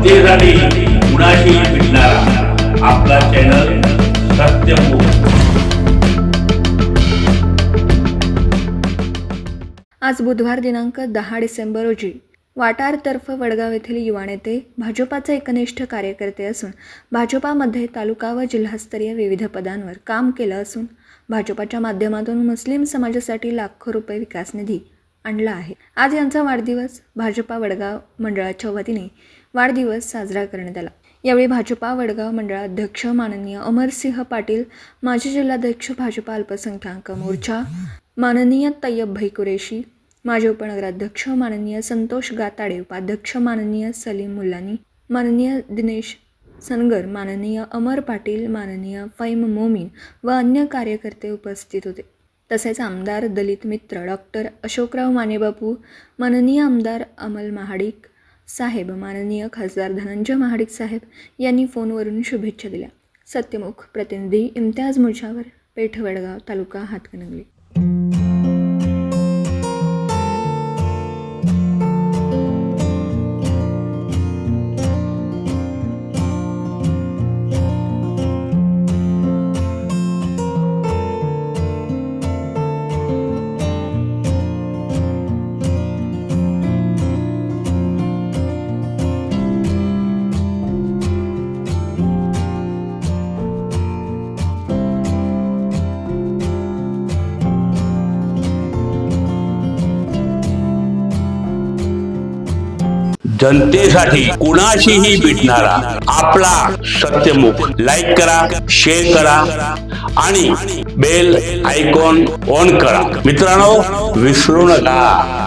जनतेसाठी कुणाशी भेटणारा आपला चॅनल सत्यमुख। आज बुधवार दिनांक 10 डिसेंबर रोजी वाटारतर्फ वडगाव येथील युवा नेते भाजपाचे एकनिष्ठ कार्यकर्ते असून भाजपामध्ये तालुका व जिल्हास्तरीय विविध पदांवर काम केलं असून भाजपाच्या माध्यमातून मुस्लिम समाजासाठी लाखो रुपये विकास निधी आणला आहे। आज यांचा वाढदिवस भाजपा वडगाव मंडळाच्या वतीने वाढदिवस साजरा करण्यात आला। यावेळी भाजपा वडगाव मंडळाध्यक्ष माननीय अमरसिंह पाटील, माजी जिल्हाध्यक्ष भाजपा अल्पसंख्याक मोर्चा माननीय तय्यब भाई कुरेशी, माजी उपनगराध्यक्ष माननीय संतोष गाताडे, उपाध्यक्ष माननीय सलीम मुल्लानी, माननीय दिनेश सनगर, माननीय अमर पाटील, माननीय फैम मोमीन व अन्य कार्यकर्ते उपस्थित होते। तसेच आमदार दलित मित्र डॉक्टर अशोकराव मानेबापू, माननीय आमदार अमल महाडिक साहेब, माननीय खासदार धनंजय महाडिक साहेब यांनी फोनवरून शुभेच्छा दिल्या। सत्यमुख प्रतिनिधी इम्तियाज मुजावर, पेठ वडगाव, तालुका हातकणंगले। जनतेसाठी कुणाशीही भेटणारा आपला सत्यमुख। लाईक करा, शेअर करा आणि बेल आयकॉन ऑन करा। मित्रांनो, विसरू नका।